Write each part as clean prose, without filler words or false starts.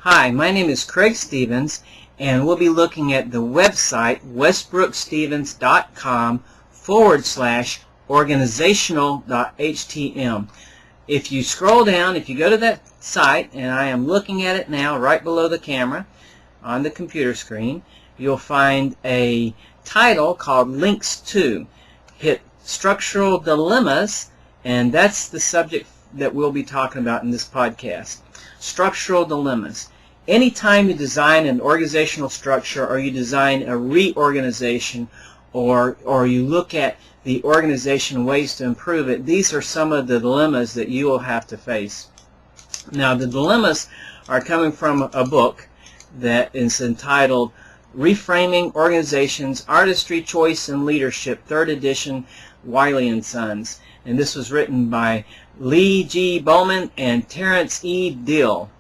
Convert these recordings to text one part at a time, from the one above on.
Hi, my name is Craig Stevens, and we'll be looking at the website westbrookstevens.com/organizational.htm. If you scroll down, if you go to that site, and I am looking at it now right below the camera on the computer screen, you'll find a title called Links To. Hit Structural Dilemmas, and that's the subject that we'll be talking about in this podcast. Structural dilemmas. Anytime you design an organizational structure, or you design a reorganization, or you look at the organization ways to improve it, these are some of the dilemmas that you will have to face. Now, the dilemmas are coming from a book that is entitled Reframing Organizations, Artistry, Choice, and Leadership, 3rd edition, Wiley & Sons. And this was written by Lee G. Bowman and Terrence E. Dill.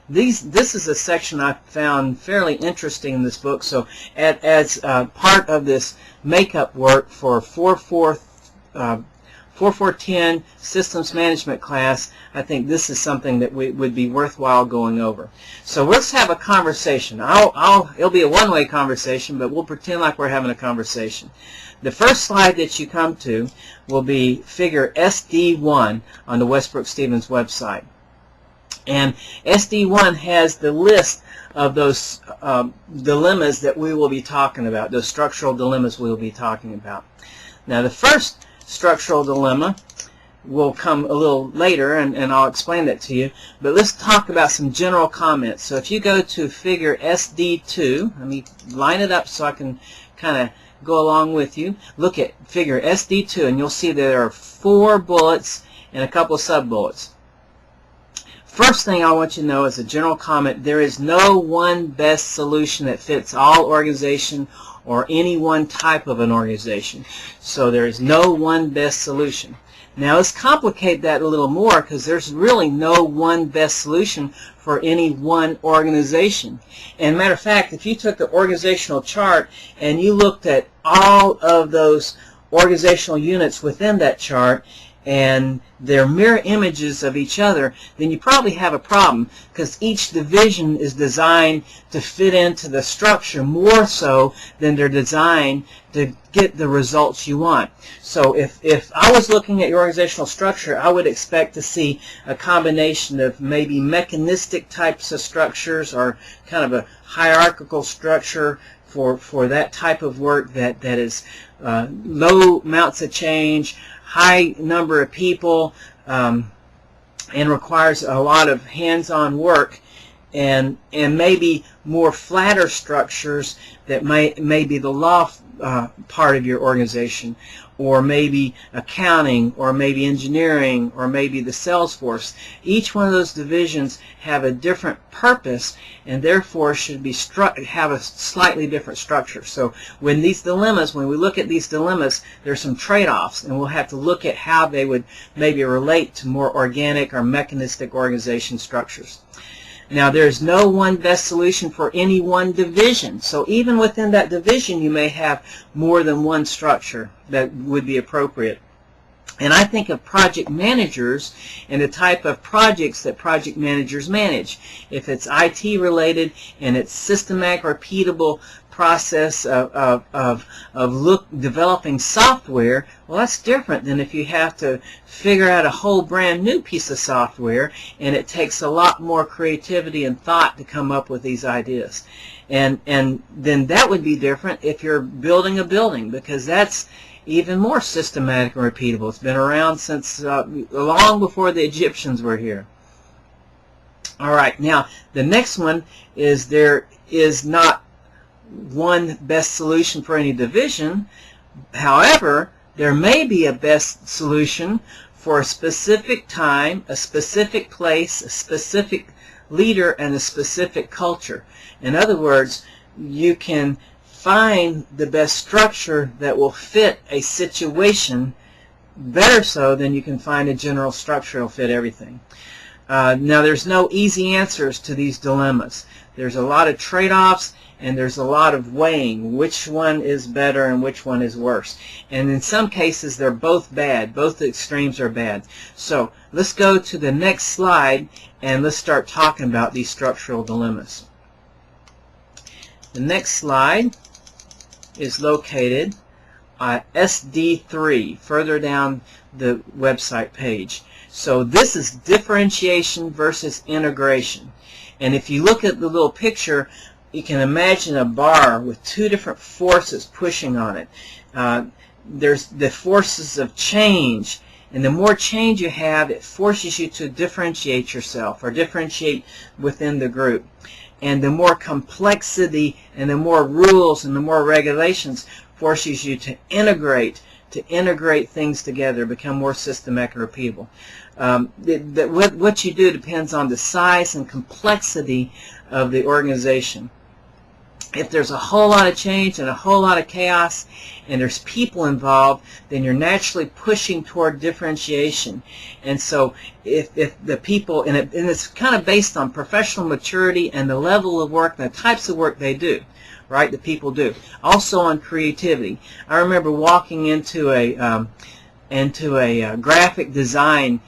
This is a section I found fairly interesting in this book. So as part of this makeup work for 4410 Systems Management class, I think this is something that would be worthwhile going over. So let's have a conversation. It'll be a one-way conversation, but we'll pretend like we're having a conversation. The first slide that you come to will be figure SD1 on the Westbrook Stevens website. And SD1 has the list of those dilemmas that we will be talking about, those structural dilemmas we will be talking about. Now, the first structural dilemma will come a little later, and I'll explain that to you. But let's talk about some general comments. So if you go to figure SD2, let me line it up so I can kind of go along with you. Look at figure SD2, and you'll see there are 4 bullets and a couple of sub-bullets. First thing I want you to know as a general comment, there is no one best solution that fits all organization or any one type of an organization. So there is no one best solution. Now let's complicate that a little more, because there's really no one best solution for any one organization. And matter of fact, if you took the organizational chart and you looked at all of those organizational units within that chart, and they're mirror images of each other, then you probably have a problem, because each division is designed to fit into the structure more so than they're designed to get the results you want. So if I was looking at your organizational structure, I would expect to see a combination of maybe mechanistic types of structures, or kind of a hierarchical structure for that type of work that is low amounts of change, high number of people, and requires a lot of hands-on work, and maybe more flatter structures that may be the law part of your organization, or maybe accounting, or maybe engineering, or maybe the sales force. Each one of those divisions have a different purpose, and therefore should be have a slightly different structure. So when we look at these dilemmas, there's some trade-offs, and we'll have to look at how they would maybe relate to more organic or mechanistic organization structures. Now, there's no one best solution for any one division. So even within that division, you may have more than one structure that would be appropriate. And I think of project managers and the type of projects that project managers manage. If it's IT related and it's systematic, repeatable process of developing software, well, that's different than if you have to figure out a whole brand new piece of software, and it takes a lot more creativity and thought to come up with these ideas. And then that would be different if you're building a building, because that's even more systematic and repeatable. It's been around since long before the Egyptians were here. All right, now the next one is there is not one best solution for any division. However, there may be a best solution for a specific time, a specific place, a specific leader, and a specific culture. In other words, you can find the best structure that will fit a situation better so than you can find a general structure that will fit everything. Now, there's no easy answers to these dilemmas. there's a lot of trade-offs, and there's a lot of weighing which one is better and which one is worse. And in some cases, they're both bad. Both extremes are bad. So let's go to the next slide, and let's start talking about these structural dilemmas. The next slide is located SD3, further down the website page. So this is differentiation versus integration. And if you look at the little picture, you can imagine a bar with two different forces pushing on it. There's the forces of change, and the more change you have, it forces you to differentiate yourself or differentiate within the group. And the more complexity and the more rules and the more regulations forces you to integrate things together, become more systematic and repeatable. What you do depends on the size and complexity of the organization. If there's a whole lot of change and a whole lot of chaos and there's people involved, then you're naturally pushing toward differentiation. And so if the people, and it's kind of based on professional maturity and the level of work and the types of work they do, right, that people do. Also on creativity. I remember walking into a graphic design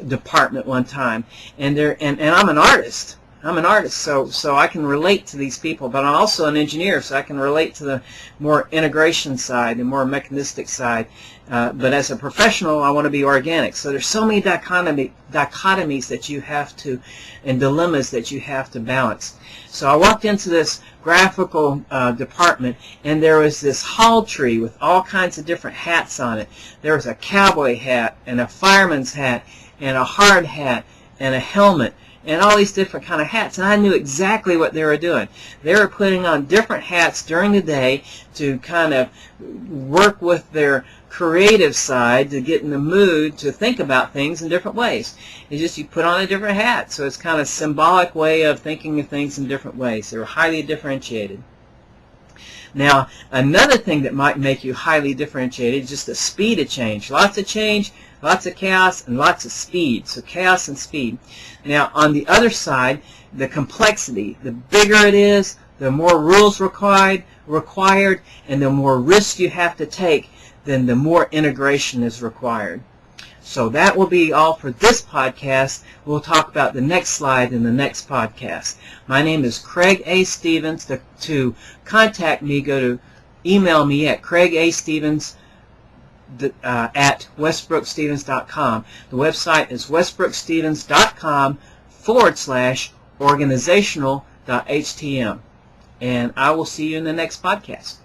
department one time, and I'm an artist. So I can relate to these people, but I'm also an engineer, so I can relate to the more integration side, the more mechanistic side. But as a professional, I want to be organic. So there's so many dichotomies that you have to, and dilemmas that you have to balance. So I walked into this graphical department, and there was this hall tree with all kinds of different hats on it. There was a cowboy hat, and a fireman's hat, and a hard hat, and a helmet, and all these different kind of hats, and I knew exactly what they were doing. They were putting on different hats during the day to kind of work with their creative side, to get in the mood to think about things in different ways. It's just you put on a different hat, so it's kind of a symbolic way of thinking of things in different ways. They were highly differentiated. Now, another thing that might make you highly differentiated is just the speed of change. Lots of change, lots of chaos, and lots of speed. So chaos and speed. Now, on the other side, the complexity. The bigger it is, the more rules required, and the more risk you have to take, then the more integration is required. So that will be all for this podcast. We'll talk about the next slide in the next podcast. My name is Craig A. Stevens. To contact me, email me at craigastevens at westbrookstevens.com. The website is westbrookstevens.com/organizational.htm. And I will see you in the next podcast.